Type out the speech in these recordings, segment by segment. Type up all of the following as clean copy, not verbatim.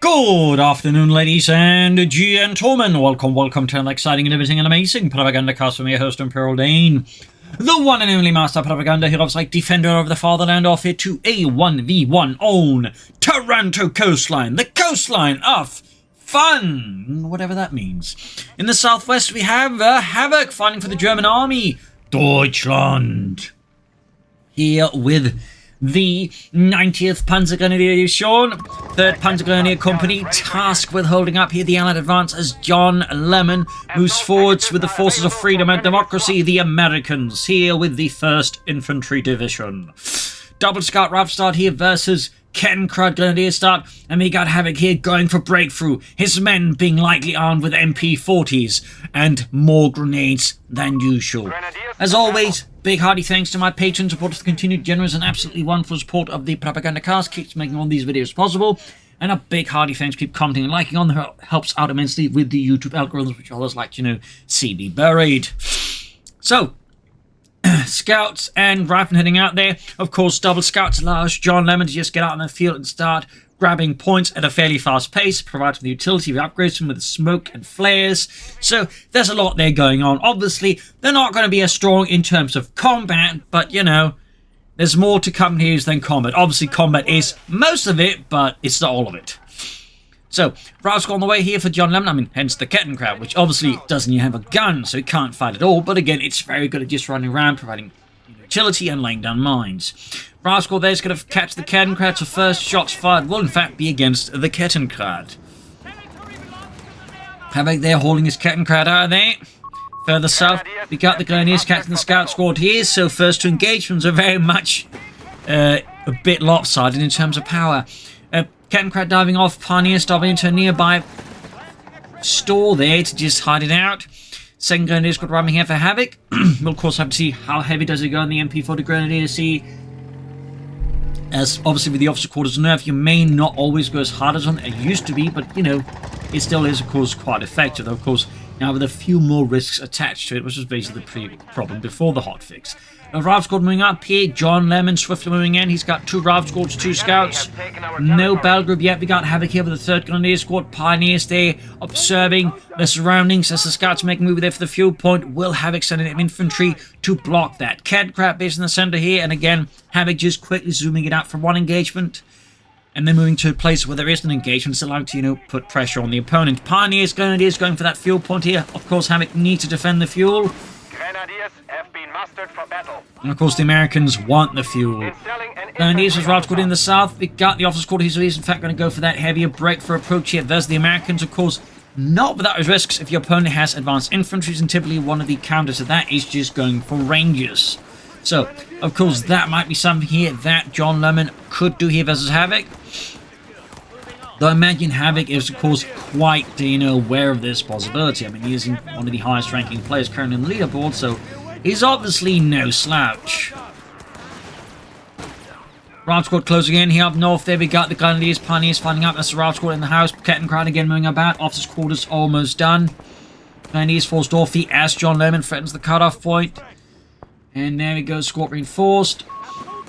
Good afternoon, ladies and gentlemen. Welcome to an exciting and everything and amazing Propagandacast from your host, Imperial Dane. The one and only Master Propaganda Heroes like Defender of the Fatherland, off here to a 1v1 on Taranto Coastline, the coastline of fun, whatever that means. In the southwest we have Havoc fighting for the German army, Deutschland. Here with the 90th Panzergrenadier Division, 3rd Panzergrenadier Company, tasked with holding up here the Allied advance as JohnLemon moves forwards with the forces of freedom and democracy, the Americans, here with the 1st Infantry Division. Double Scout Rav start here versus Kettenkrad Grenadier start, and we got Havoc here going for breakthrough, his men being lightly armed with MP40s and more grenades than usual. As always, big hearty thanks to my patron supporters for continued generous and absolutely wonderful support of the Propagandacast, keeps making all these videos possible, and a big hearty thanks, keep commenting and liking on there, helps out immensely with the YouTube algorithms, which others like to, see me buried. So, Scouts and Riflemen heading out there. Of course, double Scouts allows JohnLemon to just get out on the field and start grabbing points at a fairly fast pace, providing the utility of upgrades them with smoke and flares. So there's a lot there going on. Obviously, they're not going to be as strong in terms of combat, but there's more to come here than combat. Obviously, combat is most of it, but it's not all of it. So, Rao's on the way here for JohnLemon, hence the Kettenkrad, which obviously doesn't have a gun, so he can't fight at all, but again, it's very good at just running around, providing utility and laying down mines. Rao's there is going to catch the Kettenkrad, so first shots fired will in fact be against the Kettenkrad. Havoc there holding his Kettenkrad out of there. Further south, we got the Grenadiers catching the Scout squad here, so first two engagements are very much a bit lopsided in terms of power. Kettenkrad diving off, Pioneers diving into a nearby store there to just hide it out. Second Grenadier squad ramming here for Havoc. We'll of course have to see how heavy does it go on the MP40 Grenadier to see. As obviously with the officer quarters nerf, you may not always go as hard as it used to be, but it still is of course quite effective. Of course, now with a few more risks attached to it, which was basically the problem before the hotfix. A Rav squad moving up here, JohnLemon swiftly moving in. He's got 2 Rav squads, 2 Scouts. No battle group yet. We got Havoc here with the 3rd Grenadier squad. Pioneers there observing the surroundings as the Scouts make a move there for the fuel point. Will Havoc send in infantry to block that? Kettenkrad based in the center here, and again, Havoc just quickly zooming it out from one engagement and then moving to a place where there is an engagement, so allowed to, put pressure on the opponent. Pioneers, Grenadiers going for that fuel point here. Of course, Havoc needs to defend the fuel. Grenadiers have been mustered for battle. And of course, the Americans want the fuel. Grenadiers was Rav squad in the south. We got the officer squad. He's in fact going to go for that heavier breakthrough approach here. There's the Americans, of course, not without its risks if your opponent has advanced infantry, and typically one of the counters to that is just going for Rangers. So, of course, that might be something here that JohnLemon could do here versus Havoc. Though I imagine Havoc is, of course, quite, aware of this possibility. I mean, he is one of the highest ranking players currently on the leaderboard, so he's obviously no slouch. Rav squad closing in here up north. There we got the Grenadiers, Pioneers finding out that's the Rav squad in the house. Kettenkrad again moving about. Officers' quarters almost done. Grenadiers forced off the as JohnLemon threatens the cutoff point. And there we go, squad reinforced.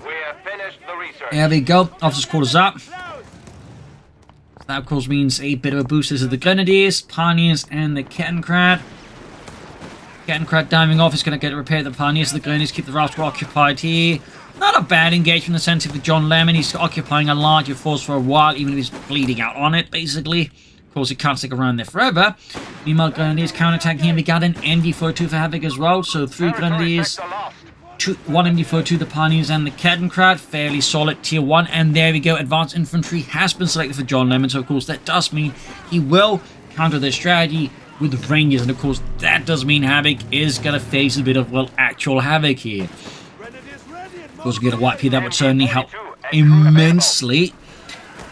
We have finished the research. There we go, officers' quarters up. That of course means a bit of a boost to the Grenadiers, Pioneers, and the Kettenkrad. Kettenkrad diving off is going to get repaired. The Pioneers and the Grenadiers keep the Rav squad occupied here. Not a bad engagement in the sense of JohnLemon. He's occupying a larger force for a while, even if he's bleeding out on it, basically. Of course, he can't stick around there forever. Meanwhile, Grenadiers counterattacking here. We got an MD42 for Havoc as well. So 3 Grenadiers, 1 MD42, the Pioneers and the Kettenkrad. Fairly solid tier 1. And there we go. Advanced infantry has been selected for JohnLemon. So, of course, that does mean he will counter their strategy with Rangers. And, of course, that does mean Havoc is going to face a bit of, actual Havoc here. Of course, we get a wipe here. That would certainly help immensely.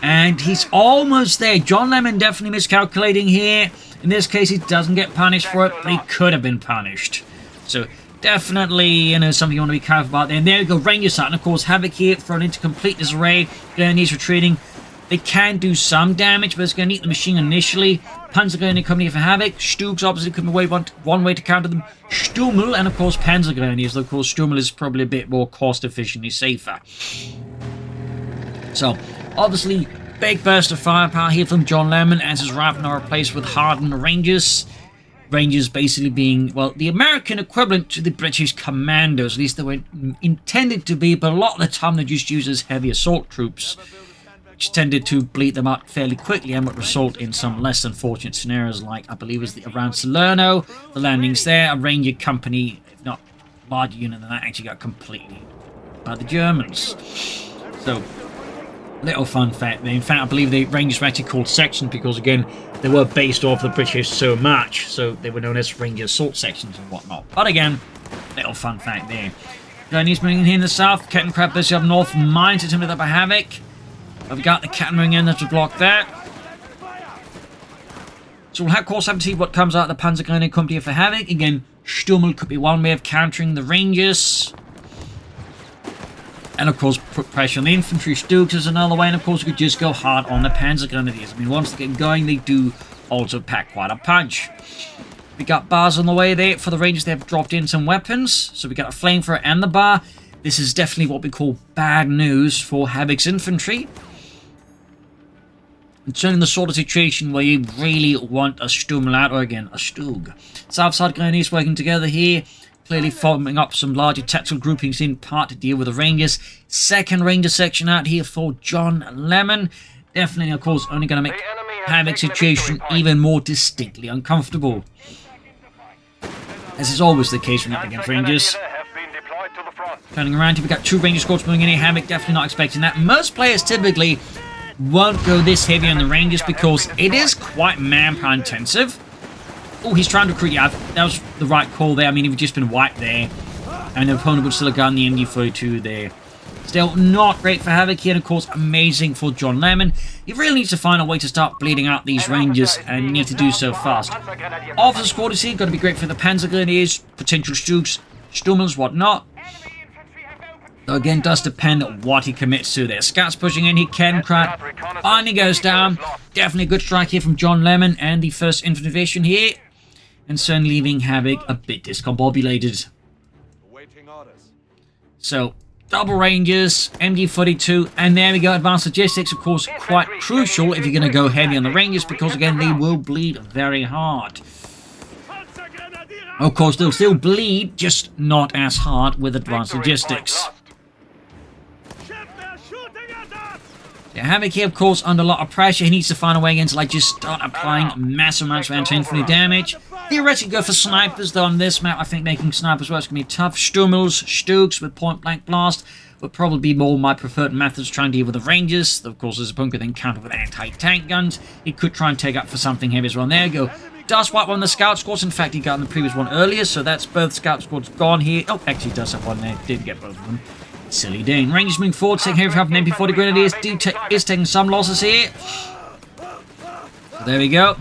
And he's almost there. JohnLemon definitely miscalculating here. In this case, he doesn't get punished for it, but he could have been punished. So, definitely, something you want to be careful about there. And there we go, Rangers out. And, of course, Havoc here thrown into complete disarray. Grenadiers retreating. They can do some damage, but it's going to need the machine initially. Panzergrenadier Company for Havoc. Stugs obviously could be one way to counter them. Stummel, and, of course, Panzergrenadiers. Of course, Stummel is probably a bit more cost-efficiently safer. So, obviously, Big burst of firepower here from JohnLemon as his Raven are replaced with hardened Rangers. Rangers basically being, well, the American equivalent to the British Commandos. At least they were intended to be, but a lot of the time they're just used as heavy assault troops, which tended to bleed them out fairly quickly and would result in some less unfortunate scenarios like, I believe it was around Salerno, the landings there, a Ranger company, if not larger unit than that, actually got completely by the Germans. So, little fun fact there. In fact, I believe the Rangers were actually called sections because, again, they were based off the British so much, so they were known as Ranger assault sections and whatnot. But again, little fun fact there. Chinese moving here in the south, Captain Crab busy up north, mines intimidated by Havoc. We've got the Captain moving in there to block that. So we'll of course have to see what comes out of the Panzergrenadier Company for Havoc. Again, Stummel could be one way of countering the Rangers. And of course, put pressure on the infantry. Stokes is another way, and of course, you could just go hard on the Panzergrenadiers. I mean, once they get going, they do also pack quite a punch. We got bars on the way there for the Rangers. They have dropped in some weapons. So we got a flamethrower and the bar. This is definitely what we call bad news for Havoc's infantry. Concerning the sort of situation where you really want a Stummel out, or again, a Stug. Southside Grenadiers working together here. Clearly forming up some larger tactical groupings in part to deal with the Rangers. Second Ranger section out here for JohnLemon. Definitely, of course, only going to make Havoc's situation even more distinctly uncomfortable. As is always the case when you're against Rangers. Turning around here, we've got two Ranger squads moving in here. Havoc definitely not expecting that. Most players typically won't go this heavy on the Rangers because it is quite manpower intensive. Oh, he's trying to recruit. Yeah, that was the right call there. I mean, he'd just been wiped there. And the opponent would still have gotten the MD-42 there. Still not great for Havoc here, and of course, amazing for JohnLemon. He really needs to find a way to start bleeding out these Rangers, and need to do so fast. Officer squad is here, going to be great for the Panzergrenadiers, potential Stugs, Stummels, whatnot. Though again, does depend on what he commits to there. Scouts pushing in here, Kencrat finally goes down. Definitely a good strike here from JohnLemon and the 1st Infantry Division here. And soon leaving Havoc a bit discombobulated. So, double Rangers, MD-42, and there we go, advanced logistics, of course, quite crucial if you're going to go heavy on the Rangers, because again, they will bleed very hard. Of course, they'll still bleed, just not as hard with advanced logistics. Yeah, Havoc here, of course, under a lot of pressure. He needs to find a way again to, like, just start applying massive amounts of anti-infantry damage. Theoretically, go for snipers, though on this map, I think making snipers work is going to be tough. Stummels, Stugs with point-blank blast would probably be more my preferred methods to try and deal with the Rangers. Of course, there's a bunker then counter with anti-tank guns. He could try and take up for something heavy as well. There you go. Does wipe on the scout squads. In fact, he got in the previous one earlier, so that's both scout squads gone here. Oh, actually, he does have one there. Did get both of them. Silly Dane. Rangers moving forward, taking heavy from an MP-40 Grenadiers. Is taking some losses here. So there we go.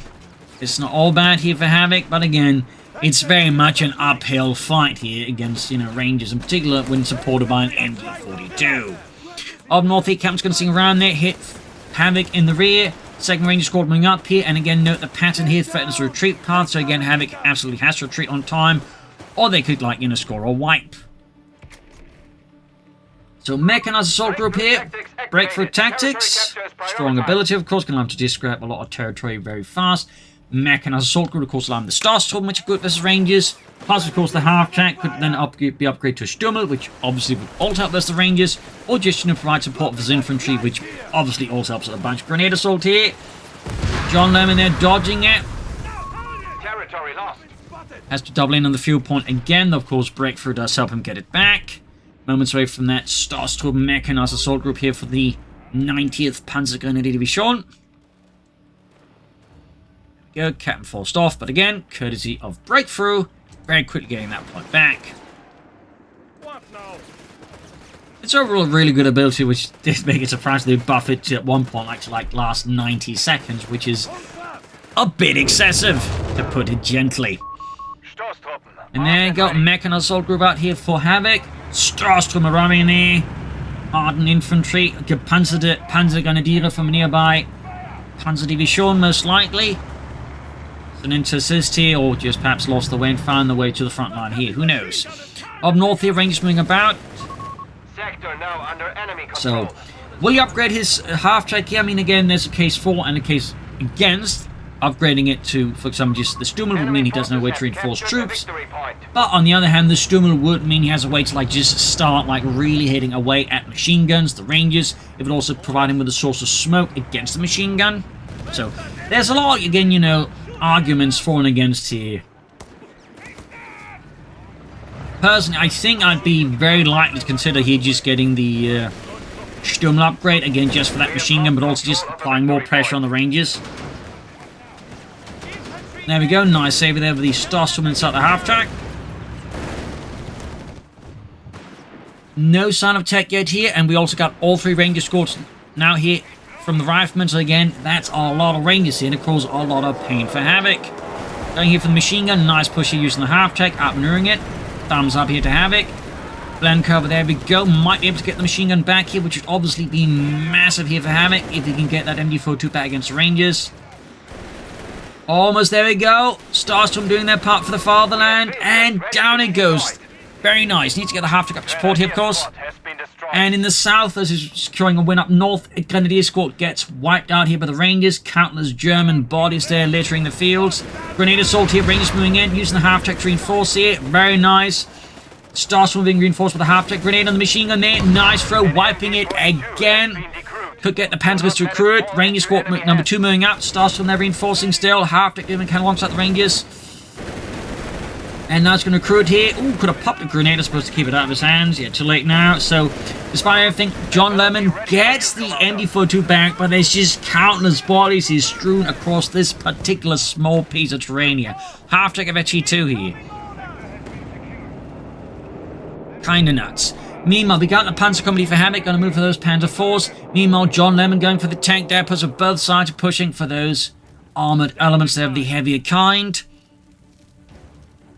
It's not all bad here for Havoc, but again, it's very much an uphill fight here against, Rangers, in particular when supported by an MD-42. Up north here, Captain's going to sing around there, hit Havoc in the rear. Second Ranger squad moving up here, and again, note the pattern here threatens a retreat path, so again, Havoc absolutely has to retreat on time, or they could, score a wipe. So, mechanized assault group here, breakthrough tactics, strong ability, of course, can allow them to just grab a lot of territory very fast. Mechanized assault group, of course, allow them the Starstorm, which are good versus Rangers. Plus, of course, the half-track could then be upgraded to a Stummel, which obviously would also help versus the Rangers, or just provide support for his infantry, which obviously also helps with a bunch. Grenade assault here. JohnLemon there dodging it. Territory lost. Has to double in on the fuel point again, though, of course, breakthrough does help him get it back. Moments away from that Starstorm mechanized assault group here for the 90th Panzergrenadier Division. There we go, Captain forced off, but again, courtesy of breakthrough, very quickly getting that point back. It's overall a really good ability, which did make it surprisingly buff it to at one point, like last 90 seconds, which is a bit excessive, to put it gently. And there you go, mechanized assault group out here for Havoc. Starstorm arriving there. Hardened infantry. Panzergrenadier from nearby Panzer Division, most likely. An assist here, or just perhaps lost the way and found the way to the front line here. Who knows? Up north here, Rangers moving about. Sector now under enemy control. So, Will he upgrade his half-track here? I mean, again, there's a case for and a case against upgrading it to, for example, just the Stummel would mean he doesn't know where to reinforce troops. But on the other hand, the Stummel would mean he has a way to like just start like really hitting away at machine guns, the Rangers. It would also provide him with a source of smoke against the machine gun. So there's a lot, again, you know, arguments for and against here. Personally, I think I'd be very likely to consider here just getting the Stummel upgrade, again, just for that machine gun, but also just applying more pressure on the Rangers. There we go, nice save there with the Starstorm inside the half-track. No sign of tech yet here, and we also got all 3 Ranger squads now here from the Riflemen. So again, that's a lot of Rangers here, and it causes a lot of pain for Havoc. Going here for the machine gun, nice push here using the half-track, outmaneuvering it. Thumbs up here to Havoc. Blend cover, there we go. Might be able to get the machine gun back here, which would obviously be massive here for Havoc, if he can get that MD42 back against the Rangers. Almost there we go. Starstorm doing their part for the fatherland, and down it goes. Very nice. Need to get the half-track up support here, of course. And in the south, as is securing a win up north, a Grenadier squad gets wiped out here by the Rangers. Countless German bodies there littering the fields. Grenade assault here, Rangers moving in, using the half-track to reinforce here. Very nice. Starstorm being reinforced with the half-track grenade on the machine gun there. Nice throw, wiping it again. Could get the Panzergrenadier to recruit. Ranger squad number 2 moving up. Starstorm there reinforcing still. Half-track giving kind of alongside the Rangers. And now it's going to recruit here. Ooh, could have popped a grenade. I'm supposed to keep it out of his hands. Yeah, too late now. So, despite everything, JohnLemon gets the MD42 back, but there's just countless bodies he's strewn across this particular small piece of terrain here. Half-track of HE2 here. Kinda nuts. Meanwhile, we got the Panzer Company for Havoc, going to move for those Panzer IVs. Meanwhile, JohnLemon going for the tank depots of both sides, pushing for those armoured elements there of the heavier kind.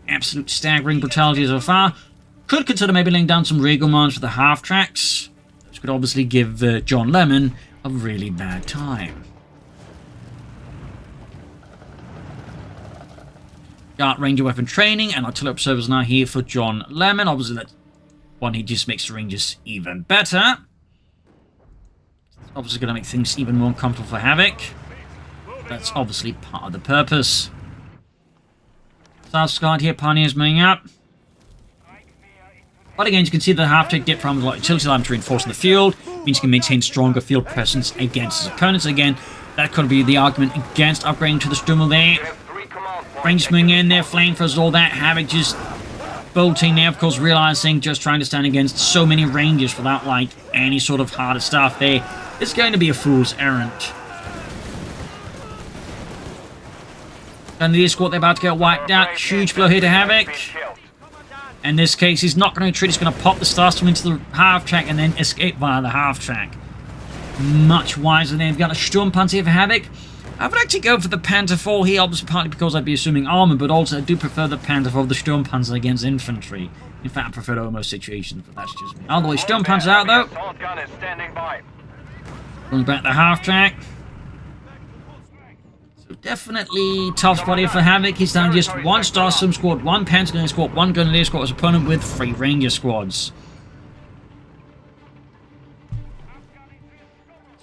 Absolute staggering brutality so far. Could consider maybe laying down some regal mines for the half-tracks, which could obviously give JohnLemon a really bad time. Got Ranger weapon training and artillery observers now here for JohnLemon. Obviously, that one he just makes the Rangers even better. Obviously going to make things even more comfortable for Havoc. That's obviously part of the purpose. South Sky here, Pioneers moving up. But again, you can see the half-track dip from a lot of utility line to reinforce in the field. Means you can maintain stronger field presence against his opponents. Again, that could be the argument against upgrading to the Stummel there. Rangers moving in there, flamethrowers, all that. Havoc just bolting there, of course, realizing just trying to stand against so many Rangers without, like, any sort of harder stuff there. It's going to be a fool's errand. Grenadier squad, they're about to get wiped out. Huge blow here to Havoc. In this case, he's not going to retreat. He's going to pop the Starstorm into the half-track and then escape via the half-track. Much wiser there. We've got a Sturmpanzer here for Havoc. I would actually go for the Panzer IV here, obviously partly because I'd be assuming armor, but also I do prefer the Panzer IV, the Sturmpanzer against infantry. In fact, I prefer it in most situations, but that's just me. All the way, Sturmpanzer out though. Going back the half-track. So definitely tough spot here for Havoc. He's down just one Starstorm squad, one Panzergrenadier squad, one Grenadier squad as opponent with 3 Ranger squads.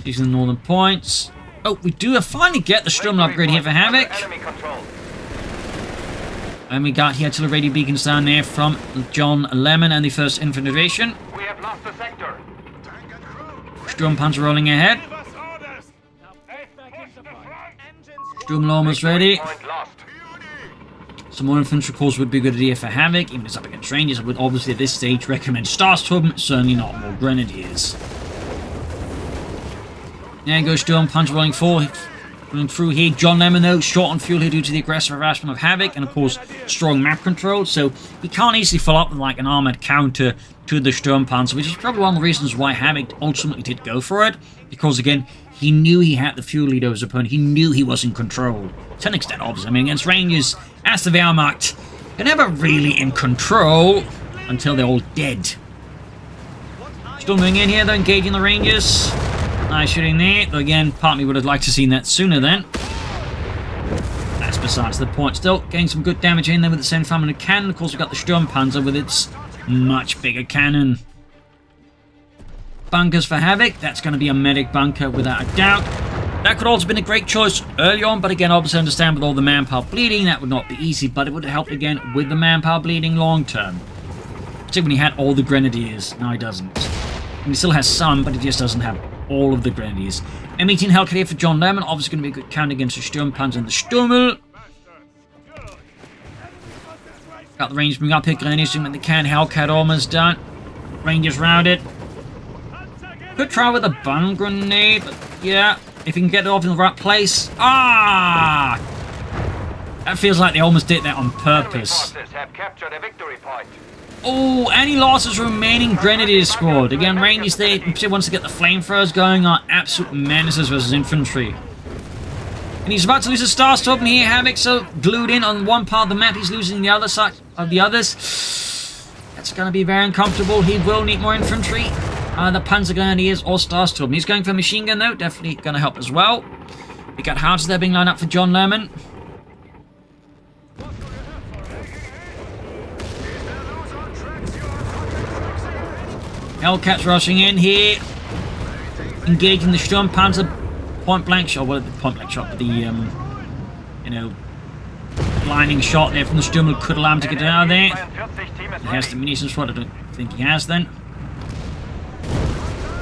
Using the northern points. Oh, we do finally get the Stummel upgrade here for Havoc. And we got here artillery radio beacons down there from JohnLemon and the 1st Infantry Division. We have lost the sector. Sturmpanzer rolling ahead. Stummel almost ready. Some more infantry calls would be a good idea for Havoc, even if it's up against Rangers. I would obviously at this stage recommend Starstorm, certainly not more Grenadiers. There goes Sturmpanzer rolling forward, running through here. JohnLemon though, short on fuel here due to the aggressive harassment of Havoc, and of course strong map control, so he can't easily follow up with like an armoured counter to the Sturmpanzer, which is probably one of the reasons why Havoc ultimately did go for it, because again, he knew he had the fuel leader as opponent, he knew he was in control. To an extent, obviously, I mean, against Rangers, as the Wehrmacht, they're never really in control until they're all dead. Still moving in here though, engaging the Rangers. Nice shooting there, though again, part of me would have liked to have seen that sooner then. That's besides the point. Still getting some good damage in there with the 75mm cannon. Of course, we've got the Sturmpanzer with its much bigger cannon. bunkers for Havoc. That's going to be a medic bunker without a doubt. That could also have been a great choice early on, but again, obviously understand with all the manpower bleeding, that would not be easy, but it would have helped again with the manpower bleeding long term. Particularly when he had all the Grenadiers. No, he doesn't. And he still has some, but he just doesn't have all of the Grenadiers. M18 Hellcat here for JohnLemon, obviously going to be a good counter against the Sturmpanzer and the Stummel. Got the Rangers bring up here, Grenadiers doing what they can, Hellcat almost done. Rangers routed. Could try with a bun grenade, but yeah. If you can get it off in the right place. Ah! That feels like they almost did that on purpose. Oh, and he lost his remaining Grenadier squad. Again, Rangers there, wants to get the flamethrowers going, are absolute menaces versus infantry. And he's about to lose his Star Storm here. Havoc so glued in on one part of the map, he's losing the other side of the others. That's going to be very uncomfortable. He will need more infantry. The Panzergrenadiers or Starstorm. He's going for machine gun though, definitely going to help as well. We got House there being lined up for JohnLemon. Hellcats rushing in here, engaging the Sturmpanzer. Point blank shot. Well, the point blank shot, but the you know, blinding shot there from the Sturmel could allow him to get out of there. He has the munitions for it. I don't think he has then.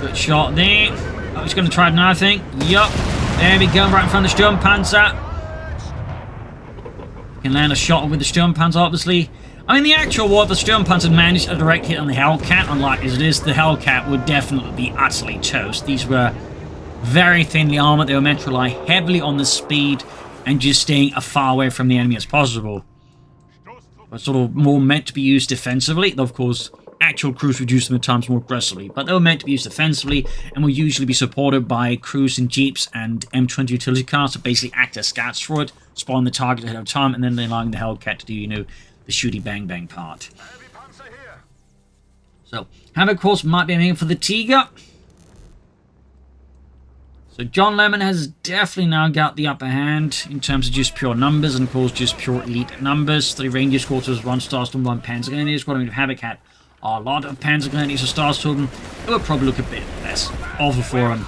Good shot there. Oh, he's going to try another thing. Yup. There we go, right in front of the Sturmpanzer. Can land a shot with the Sturmpanzer, obviously. I mean, the actual war, the Sturmpanzer managed a direct hit on the Hellcat. Unlike as it is, the Hellcat would definitely be utterly toast. These were very thinly armored. They were meant to rely heavily on the speed and just staying as far away from the enemy as possible. But sort of more meant to be used defensively. Of course, actual crews would use them at times more aggressively, but they were meant to be used defensively and will usually be supported by crews in jeeps and M20 utility cars to basically act as scouts for it, spawn the target ahead of time, and then allowing the Hellcat to do, you know, the shooty bang bang part. So, Havoc, of course, might be aiming for the Tiger. So JohnLemon has definitely now got the upper hand in terms of just pure numbers, and of course just pure elite numbers. 3 Ranger squads, 1 Starstorm, 1 Panzergrenadier squad. I mean, if Havoc had a lot of Panzergrenadiers or Starstorm, it would probably look a bit less awful for him.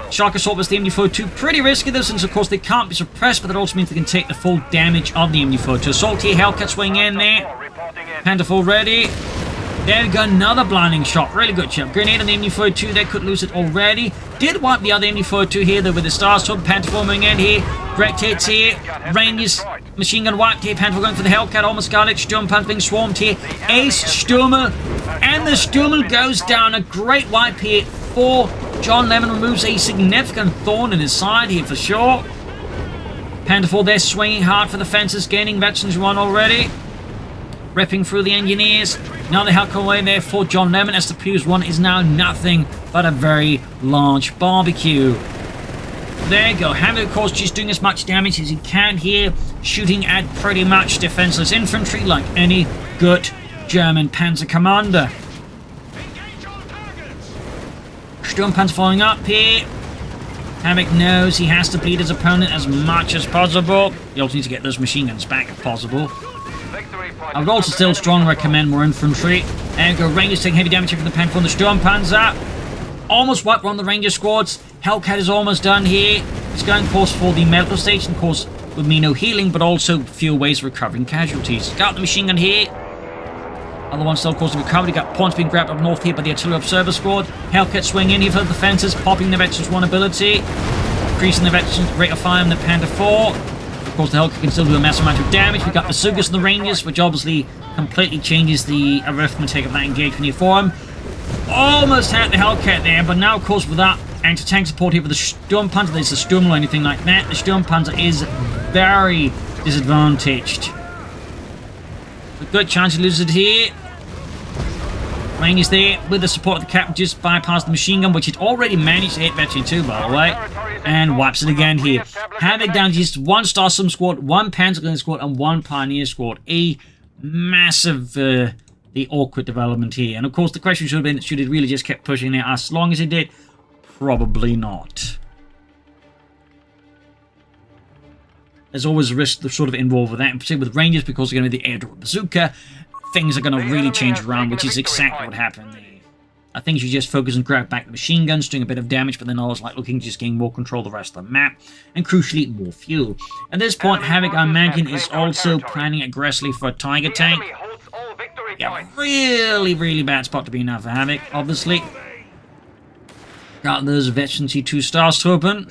Shark Assault was the MD-42. Pretty risky though, since of course they can't be suppressed, but that also means they can take the full damage of the MD-42. Assault here, Hellcat swing in there. Panther full ready. There we go, another blinding shot. Really good shot. Grenade on the MD-42, they could lose it already. Did wipe the other MD-42 here though with the Starstorm. Panther forming in here. Direct hits here. Rangers, machine gun wiped here. Panther going for the Hellcat, almost got it. Sturmpanzer being swarmed here. Ace, Sturmel, and the Sturmel goes down. A great wipe here for JohnLemon. Removes a significant thorn in his side here for sure. Panther 4 there swinging hard for the fences, gaining veterans 1 already. Ripping through the engineers. Now the Hellcat away there for JohnLemon as the Fuse 1 is now nothing but a very large barbecue. There you go. Havoc, of course, just doing as much damage as he can here, shooting at pretty much defenseless infantry like any good German Panzer commander. Sturmpanzer following up here. Havoc knows he has to bleed his opponent as much as possible. He also needs to get those machine guns back if possible. I would also still strongly recommend more infantry. And go Rangers taking heavy damage from the Panther and the Sturmpanzer. Almost wiped on the Ranger squads. Hellcat is almost done here. He's going, of course, for the medical station. Of course, with me no healing, but also fewer ways of recovering casualties. Got the machine gun here. Other one still, of course, to recover. He got points being grabbed up north here by the artillery observer squad. Hellcat swing in here for the fences, popping the veterans 1 ability. Increasing the veterans rate of fire on the Panther 4. Of course, the Hellcat can still do a massive amount of damage. We got the Sugas and the Rangers, which obviously completely changes the arithmetic of that engagement here for him. Almost had the Hellcat there, but now, of course, without anti-tank support here for the Sturmpanzer, there's a Sturm or anything like that. The Sturmpanzer is very disadvantaged. A good chance he loses it here. Rangers there with the support of the Captain, just bypassed the machine gun, which it already managed to hit Veteran 2, by the way, and wipes it again here. Havoc down to just 1 Starstorm squad, 1 Panzergrenadier squad, and 1 Pioneer squad. A massive, the awkward development here. And of course, the question should have been, should it really just kept pushing it as long as it did? Probably not. There's always a risk sort of involved with that, in particular with Rangers, because they're going to be the air-to-bazooka. Things are going to really change around, which is exactly what happened there. I think you should just focus and grab back the machine guns, doing a bit of damage, but then I was like looking, just getting more control of the rest of the map, and crucially, more fuel. At this point, Havoc, I imagine, is also planning aggressively for a Tiger tank. Yeah, really, really bad spot to be now for Havoc, obviously. Got those veterans 2 stars to open.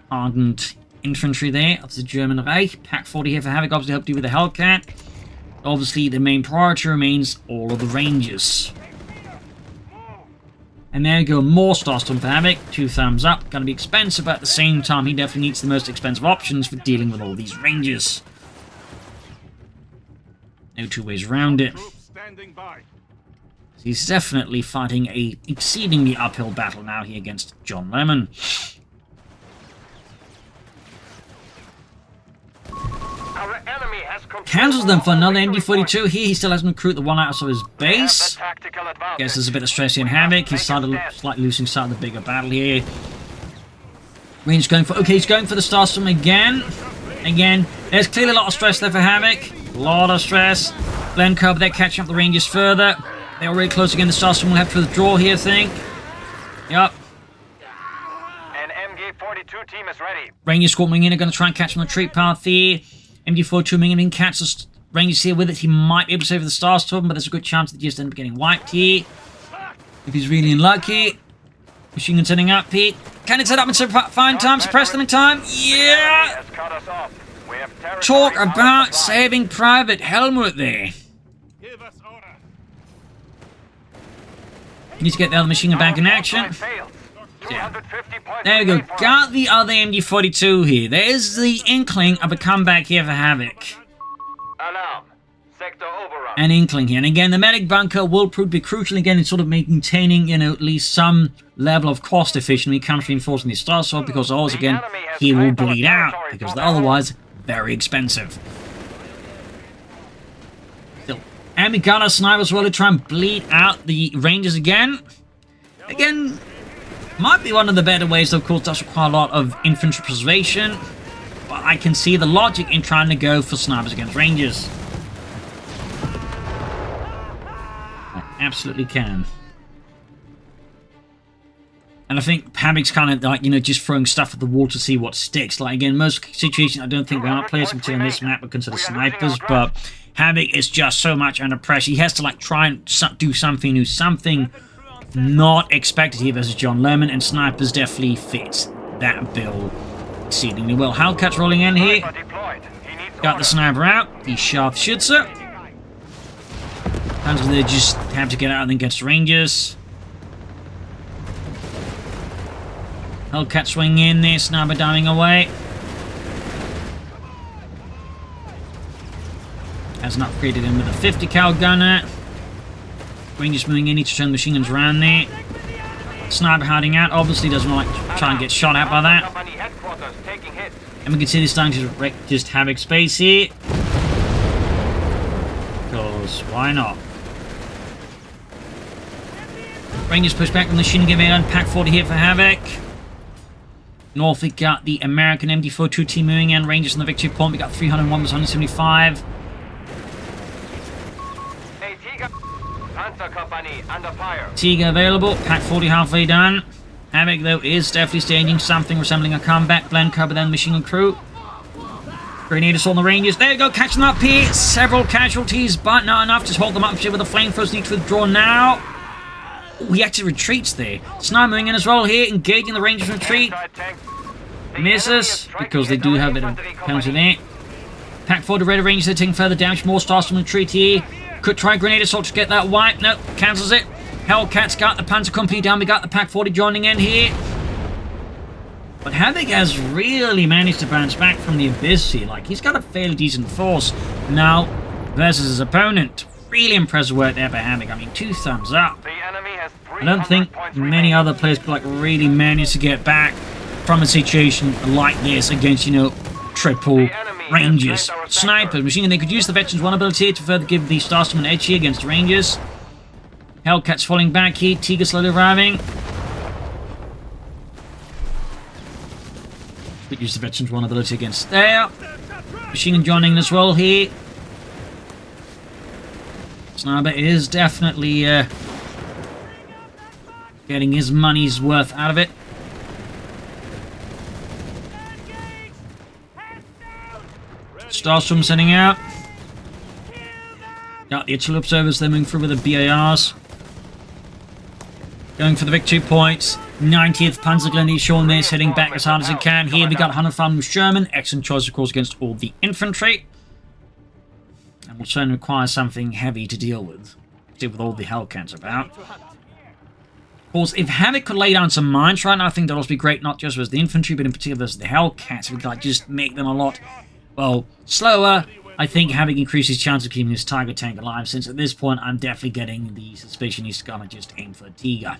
Ardent infantry there of the German Reich. Pack 40 here for Havoc, obviously helped you with the Hellcat. Obviously, the main priority remains all of the Rangers. And there you go, more Starstorm for Havoc. 2 thumbs up. Gonna be expensive, but at the same time, he definitely needs the most expensive options for dealing with all these Rangers. No 2 ways around it. He's definitely fighting a exceedingly uphill battle now here against JohnLemon. Cancels them for another MD-42 here. He still hasn't recruited the one out of his base. Guess there's a bit of stress here in Havoc. He's slightly losing sight of the bigger battle here. Range going for... Okay, he's going for the Starstorm again. Again, there's clearly a lot of stress there for Havoc. A lot of stress. Glenn Cub, they're catching up the Rangers further. They're already close again. The Starstorm will have to withdraw here, I think. Yup. An MG-42 team is ready. Rangers squabbling in are going to try and catch him on the retreat path here. MD-42 moving in, catches the Rangers here with it. He might be able to save the Starstorm, but there's a good chance that he just ends up getting wiped here. If he's really unlucky. Machine gun setting up here. Can it set up in fine time? Suppress them in time? Yeah! Talk about saving Private Helmut there. Need to get the other machine gun back in action. Yeah. There we go. Got the other MD-42 here. There's the inkling of a comeback here for Havoc. An inkling here. And again, the medic bunker will prove to be crucial again in sort of maintaining, you know, at least some level of cost efficiency, counter-reinforcing the Starstorm, because always again, he will bleed out, because they're otherwise very expensive. Still, enemy gunner snipers will try and bleed out the Rangers again. Again, might be one of the better ways, of course, does require a lot of infantry preservation, but I can see the logic in trying to go for snipers against Rangers. I absolutely can. And I think Havoc's kind of like, you know, just throwing stuff at the wall to see what sticks. Like, again, most situations, I don't think there are players on this map would consider snipers, but Havoc is just so much under pressure. He has to, like, try and do something new, something not expected here versus JohnLemon, and snipers definitely fit that bill exceedingly well. Hellcat's rolling in here. Got the sniper out. The sharpshooter. Times they just have to get out and then gets Rangers. Hellcat swinging in there. Sniper diving away. Hasn't upgraded him with a 50 cal gunner. Rangers moving in, need to turn the machine guns around there. Sniper hiding out, obviously doesn't like to try and get shot at by that. And we can see this starting to wreck just Havoc space here. Because why not? Rangers push back on the machine gun and pack 40 here for Havoc. North we got the American MD-42 team moving in. Rangers on the victory point. We got 301 versus 175. Tiger available, pack 40 halfway done. Havoc, though, is definitely staging something resembling a comeback. Blend cover then machine gun crew. Grenadiers on the Rangers. There you go, catching them up here. Several casualties, but not enough. Just hold them up here with the flamethrowers. Need to withdraw now. Ooh, he actually retreats there. Sniper moving in as well here, engaging the Rangers retreat. Misses, because they do have a bit of penalty there. Pack 40 Red Rangers, they're taking further damage. More Starstorm retreat here. Could try Grenade Assault to get that wipe. Nope, cancels it. Hellcat's got the Panzer Company down. We got the Pack 40 joining in here. But Havoc has really managed to bounce back from the abyss here. Like, he's got a fairly decent force now versus his opponent. Really impressive work there by Havoc. I mean, 2 thumbs up. I don't think many other players could, like, really manage to get back from a situation like this against, you know, triple Rangers. Snipers, machine gun. They could use the Veterans 1 ability to further give the Starstorm an edge here against the Rangers. Hellcat's falling back here. Tiger slowly arriving. Could use the Veterans 1 ability against there. Machine gun joining as well here. Sniper is definitely Getting his money's worth out of it. Starstorm sending out. Got the artillery observers, they're moving through with the BARs. Going for the victory points. 90th Panzergrenadier showing this, heading back as hard as it can. Here we got 100,000 Sherman. Excellent choice, of course, against all the infantry. And will certainly require something heavy to deal with. With all the Hellcats about. Of course, if Havoc could lay down some mines right now, I think that would also be great, not just as the infantry, but in particular as the Hellcats. We could like, just make them a lot, well, slower. I think Havoc increases his chance of keeping his Tiger tank alive, since at this point I'm definitely getting the suspicion he's gonna just aim for a Tiger.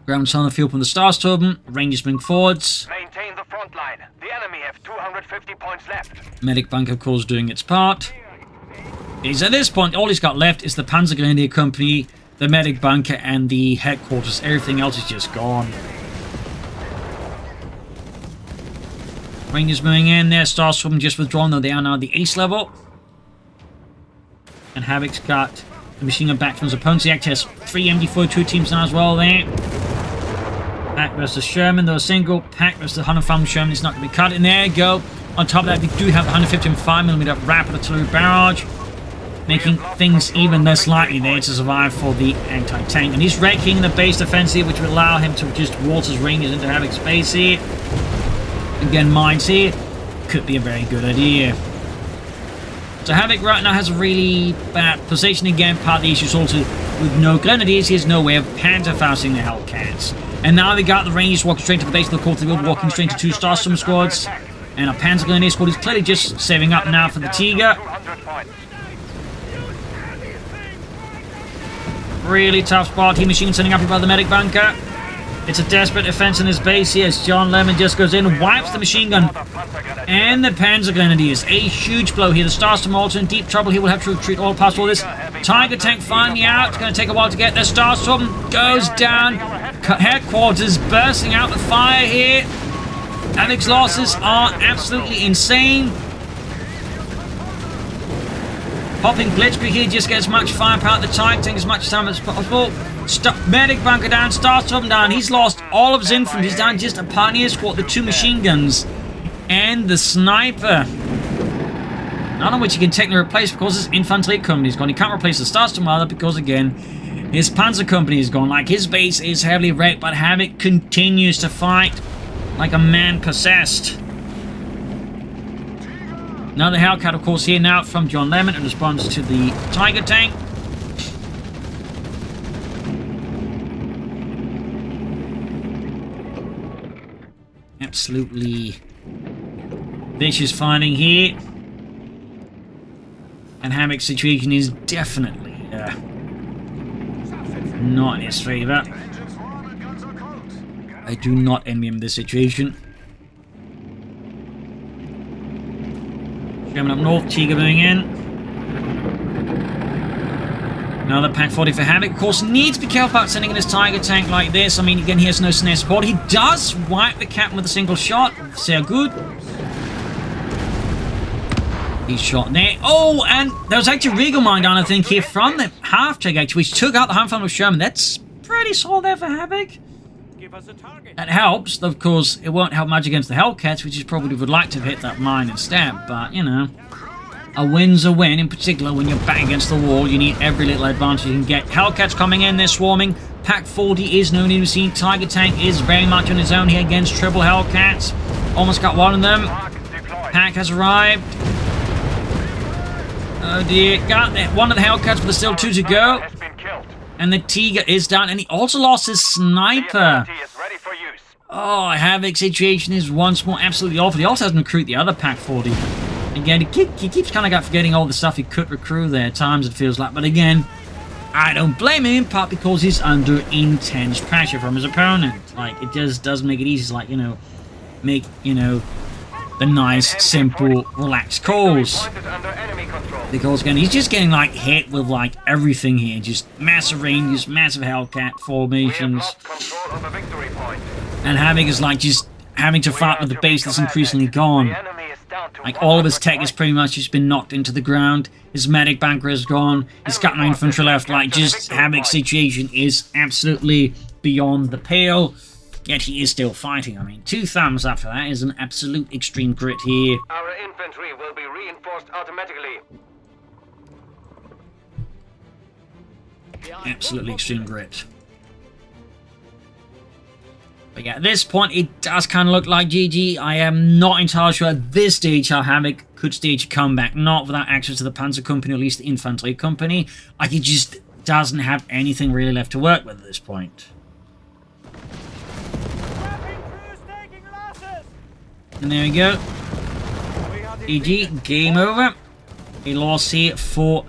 Ground on the field from the Starstorm. Rangers moving forwards. Maintain the front line. The enemy have 250 points left. Medic bunker, of course, doing its part. Is at this point, all he's got left is the Panzergrenadier Company, the medic bunker, and the headquarters. Everything else is just gone. Rangers moving in there. Starstorm just withdrawn, though they are now at the ace level. And Havoc's got the machine gun back from his opponents. He actually has 3 MD-42 teams now as well there. Pack versus Sherman, though a single. Pack versus the 100,000 Sherman is not going to be cut. And there you go. On top of that, we do have the 155mm rapid artillery barrage, making things even less likely there to survive for the anti-tank. And he's wrecking the base defense here, which will allow him to just waltz his Rangers into Havoc's base here. Again, mines here. Could be a very good idea. So Havoc right now has a really bad position again. Part of the issue is also with no Grenadiers, he has no way of panzer-fausting the Hellcats. And now they got the Rangers walking straight to the base of the quarter field, walking straight to 2 Starstorm squads. And a Panzergrenadier squad is clearly just saving up now for the Tiger. Really tough spot. He machine sending up by the medic bunker. It's a desperate defense in his base here as JohnLemon just goes in and wipes the machine gun and the Panzergrenadiers. A huge blow here. The Starstorm also in deep trouble. He will have to retreat all past all this. Tiger tank finally out. It's going to take a while to get there. Starstorm goes down. Headquarters bursting out with fire here. Havoc's losses are absolutely insane. Popping Blitzkrieg here, just get as much firepower at the Tiger tank as much time as possible. Medic bunker down, Starstorm down. He's lost all of his infantry. He's down just a Pioneer squad, the 2 machine guns, and the sniper. None of which he can technically replace because his infantry company is gone. He can't replace the Starstorm either because, again, his Panzer company is gone. Like, his base is heavily wrecked, but Havoc continues to fight like a man possessed. Another Hellcat, of course, here now from JohnLemon in response to the Tiger tank. Absolutely vicious fighting here. And Havoc's situation is definitely not in his favor. I do not envy him this situation. Coming up north, Tiger moving in. Another Pack 40 for Havoc. Of course, needs to be careful about sending in his Tiger tank like this. I mean, again, he has no snare support. He does wipe the captain with a single shot. Sehr good. He's shot there. Oh, and there was actually Regal Mine down, I think, here from the half-track, actually, which took out the Hamfan with Sherman. That's pretty solid there for Havoc. That helps. Of course, it won't help much against the Hellcats, which is probably would like to have hit that mine instead. But, you know, a win's a win. In particular, when you're back against the wall, you need every little advantage you can get. Hellcats coming in, they're swarming. Pack 40 is no need to see. Tiger tank is very much on his own here against triple Hellcats. Almost got one of them. Pack has arrived. Oh dear, got one of the Hellcats, but there's still 2 to go. And the Tiger is down, and he also lost his sniper. Oh, Havoc's situation is once more absolutely awful. He also hasn't recruited the other Pack 40. Again, he keeps kind of forgetting all the stuff he could recruit there at times, it feels like. But again, I don't blame him, in part because he's under intense pressure from his opponent. Like, it just doesn't make it easy to, like, you know, make, you know, the nice, simple, relaxed calls. Because, again, he's just getting, like, hit with, like, everything here. Just massive ranges, massive Hellcat formations. And Havoc is, like, just having to fight with the base that's increasingly gone. down to Like, all of his 100 tech has points. pretty much just been knocked into the ground. His medic banker is gone. He's got no infantry left. Like, just Havoc's situation is absolutely beyond the pale. Yet he is still fighting. I mean, 2 thumbs up for that is an absolute extreme grit here. Our infantry will be reinforced automatically. Absolutely extreme grit. But yeah, at this point, it does kind of look like GG. I am not entirely sure at this stage how Havoc could stage a comeback. Not without access to the Panzer Company, or at least the Infantry Company. Like, he just doesn't have anything really left to work with at this point. And there we go. GG, game over. A loss here for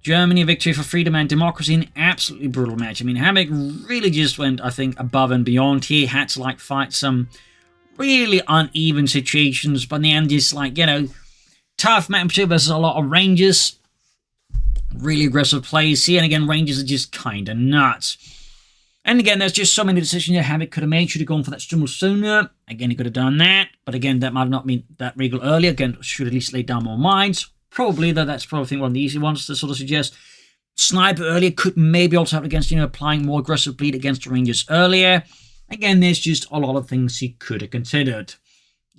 Germany, a victory for freedom and democracy. An absolutely brutal match. I mean, Havoc really just went, I think, above and beyond here. Had to, like, fight some really uneven situations. But in the end, just, like, you know, tough match versus a lot of Rangers. Really aggressive plays here. And again, Rangers are just kind of nuts. And again, there's just so many decisions that Havoc could have made. Should have gone for that Stummel sooner. Again, he could have done that. But again, that might have not been that regal earlier. Again, should at least lay down more mines. Probably, though, that's probably one of the easy ones to sort of suggest. Sniper earlier could maybe also have against, you know, applying more aggressive bleed against the Rangers earlier. Again, there's just a lot of things he could have considered.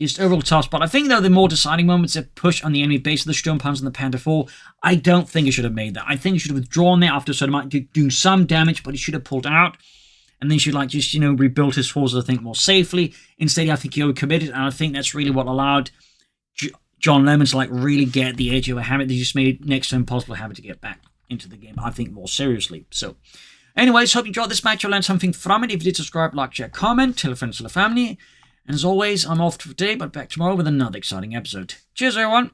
Just overall tough spot. I think, though, the more deciding moments that push on the enemy base of the Sturmpanzer and the Panther 4, I don't think he should have made that. I think he should have withdrawn there after a certain amount, doing some damage, but he should have pulled out. And then he should, like, just, you know, rebuild his forces, I think, more safely. Instead, I think he overcommitted, and I think that's really what allowed JohnLemon to, like, really get the edge over Havoc. They just made it next to impossible for Havoc to get back into the game, I think, more seriously. So, anyways, hope you enjoyed this match. You'll learn something from it. If you did, subscribe, like, share, comment, tell a friend, tell a family. And as always, I'm off for today, but back tomorrow with another exciting episode. Cheers, everyone.